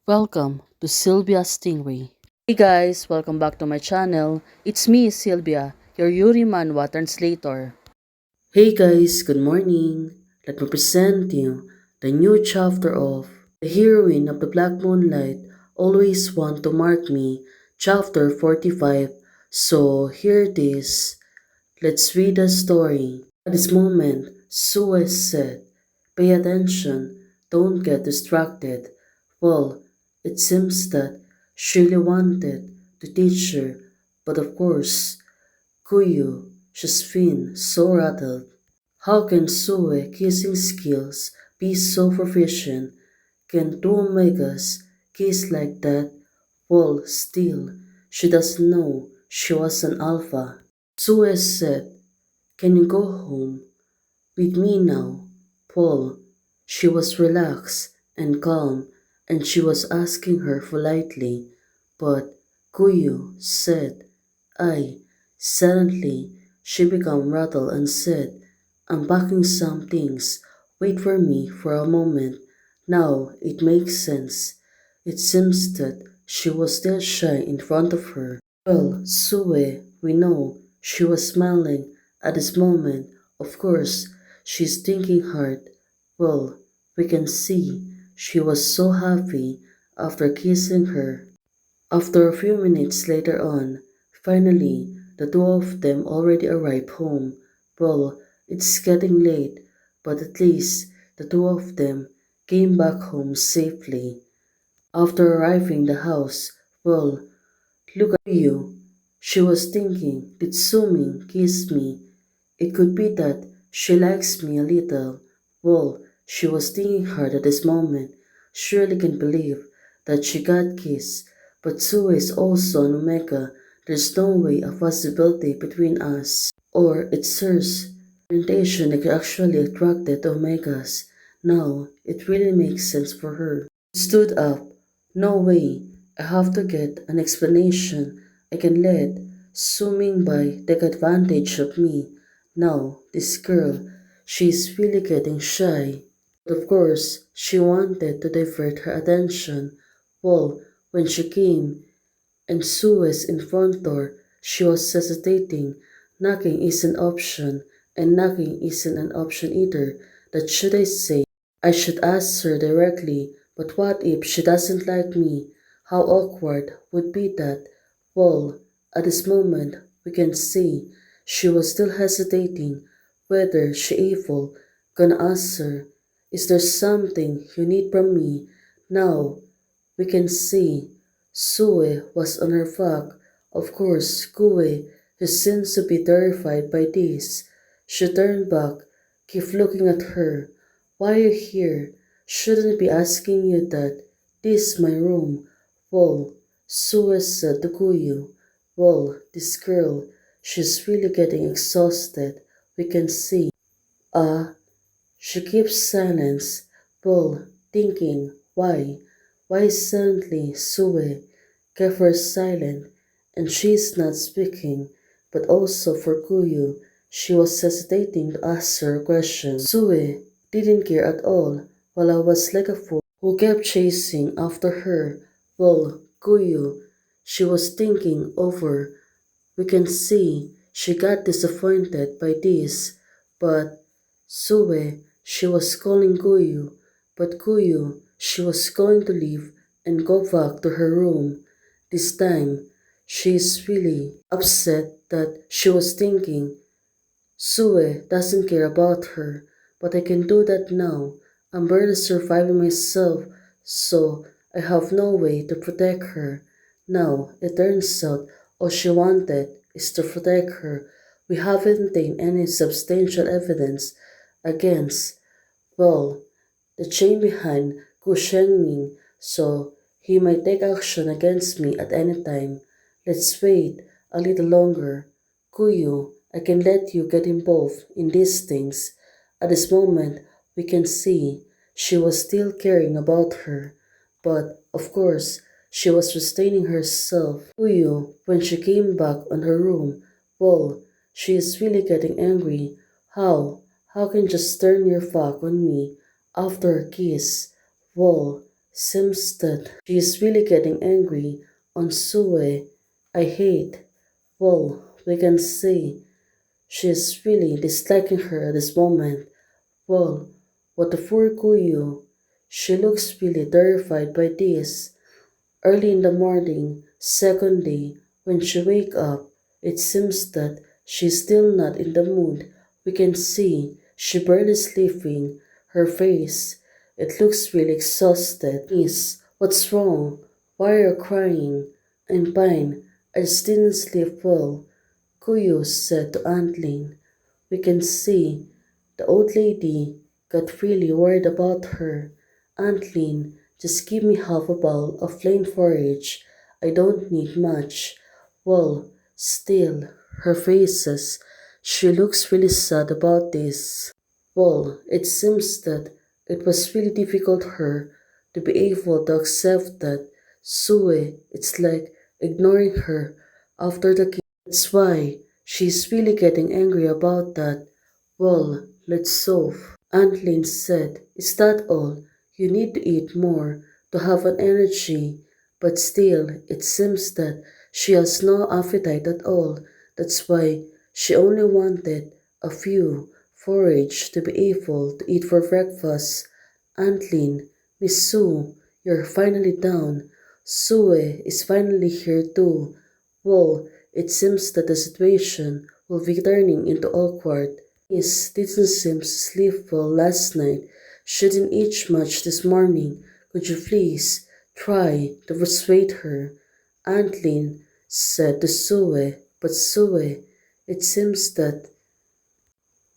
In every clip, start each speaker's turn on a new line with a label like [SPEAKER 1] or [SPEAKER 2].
[SPEAKER 1] Welcome to Sylvia Stingray. Hey guys, welcome back to my channel. It's me, Sylvia, your Yuri Manhwa translator. Hey guys, good morning. Let me present you the new chapter of The Heroine of the Black Moonlight Always Want to Mark Me, chapter 45. So here it is. Let's read the story. At this moment, Sue said, "Pay attention, don't get distracted." Well, it seems that she really wanted to teach her, but of course, Kuyu, she's been so rattled. How can Sue kissing skills be so proficient? Can two Omegas kiss like that? Well, still, she doesn't know she was an alpha. Sue said, "Can you go home with me now, Paul?" She was relaxed and calm, and she was asking her politely, but Kuyu said, "I." Suddenly, she became rattled and said, "I'm packing some things. Wait for me for a moment." Now it makes sense. It seems that she was still shy in front of her. Well, Sue, we know, she was smiling at this moment. Of course, she's thinking hard. Well, we can see she was so happy after kissing her. After a few minutes later on, finally, the two of them already arrived home. Well, it's getting late, but at least the two of them came back home safely. After arriving the house, well, look at you. She was thinking, did Sumi kiss me? It could be that she likes me a little. Well, she was thinking hard at this moment. She really can't believe that she got kissed. But Sue is also an Omega. There's no way a possibility between us. Or it's hers. Orientation actually attracted to Omegas. Now, it really makes sense for her. Stood up. "No way. I have to get an explanation. I can let Suming Bai take advantage of me. Now, this girl, she's really getting shy." But of course, she wanted to divert her attention. Well, when she came and Suez in front door, she was hesitating. Knocking is an option, and knocking isn't an option either. That should I say? I should ask her directly, but what if she doesn't like me? How awkward would be that? Well, at this moment, we can see she was still hesitating whether she able. Gonna ask her, "Is there something you need from me?" Now, we can see Sue was on her back. Of course, Kue, who seems to be terrified by this, she turned back, keep looking at her. "Why are you here? Shouldn't I be asking you that? This is my room." "Well," Sue said to Kuyu. "Well, this girl, she's really getting exhausted. We can see." Ah, she keeps silence. Well, thinking, why? Why suddenly Sue kept her silent, and she is not speaking, but also for Kuyu, she was hesitating to ask her a question. Sue didn't care at all, while I was like a fool who kept chasing after her. Well, Kuyu, she was thinking over. We can see she got disappointed by this, but Sue, she was calling Kuyu, but Kuyu, she was going to leave and go back to her room. This time, she is really upset that she was thinking Sue doesn't care about her, but I can do that now. I'm barely surviving myself, so I have no way to protect her. Now, it turns out all she wanted is to protect her. We haven't obtained any substantial evidence against, well, the chain behind Gu Shengming, so he might take action against me at any time. Let's wait a little longer. Kuyu, I can let you get involved in these things. At this moment, we can see she was still caring about her, but of course, she was restraining herself. Kuyu, when she came back on her room, well, she is really getting angry. How? How can you just turn your back on me after a kiss? Well, Seems that she is really getting angry on Sue. I hate. Well, we can say she is really disliking her at this moment. Well, what the poor Kuyu? She looks really terrified by this. Early in the morning, second day, when she wake up, it seems that she's still not in the mood. We can see she barely sleeping. Her face, it looks really exhausted. Miss, what's wrong? Why are you crying? I'm fine. I just didn't sleep well, Kuyo said to Aunt Lin. We can see the old lady got really worried about her. Aunt Lin, just give me half a bowl of plain porridge. I don't need much. Well, still, her faces, she looks really sad about this. Well, it seems that it was really difficult her to be able to accept that Sue, it's like ignoring her after the kiss. That's why she's really getting angry about that. Well, let's solve. Aunt Lynn said, is that all? You need to eat more to have an energy. But still, it seems that she has no appetite at all. That's why she only wanted a few forage to be able to eat for breakfast. Aunt Lynn, Miss Sue, you're finally down. Sue is finally here too. Well, it seems that the situation will be turning into awkward. Miss didn't seem to sleep well last night. She didn't eat much this morning. Could you please try to persuade her? Aunt Lynn said to Sue, but Sue, it seems that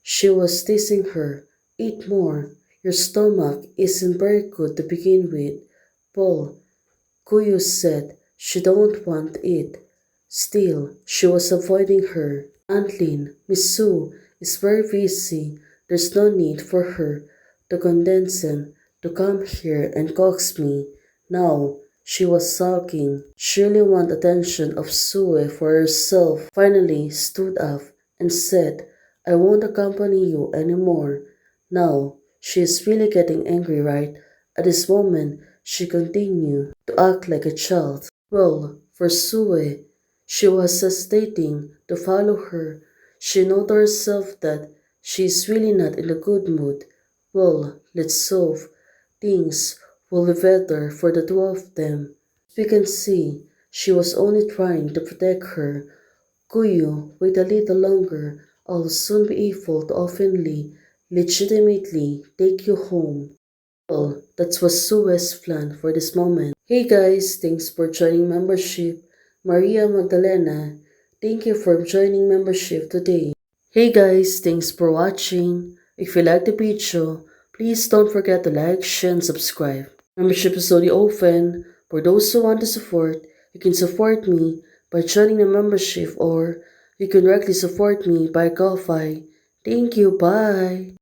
[SPEAKER 1] she was teasing her. Eat more. Your stomach isn't very good to begin with. Paul, Kuyu said she don't want to eat. Still, she was avoiding her. Aunt Lin, Miss Sue is very busy. There's no need for her to condescend to come here and coax me. Now, she was sulking. She really want attention of Sue for herself. Finally stood up and said, I won't accompany you anymore. Now, she is really getting angry, right? At this moment, she continued to act like a child. Well, for Sue, she was hesitating to follow her. She know to herself that she is really not in a good mood. Well, let's solve. Things will be better for the two of them. We can see she was only trying to protect her. Kuyu, wait a little longer. I'll soon be able to openly, legitimately take you home. Well, that was Sue's plan for this moment. Hey guys, thanks for joining membership. Maria Magdalena, thank you for joining membership today. Hey guys, thanks for watching. If you like the video, please don't forget to like, share, and subscribe. Membership is only open for those who want to support. You can support me by joining the membership or you can directly support me by Ko-Fi. Thank you, bye.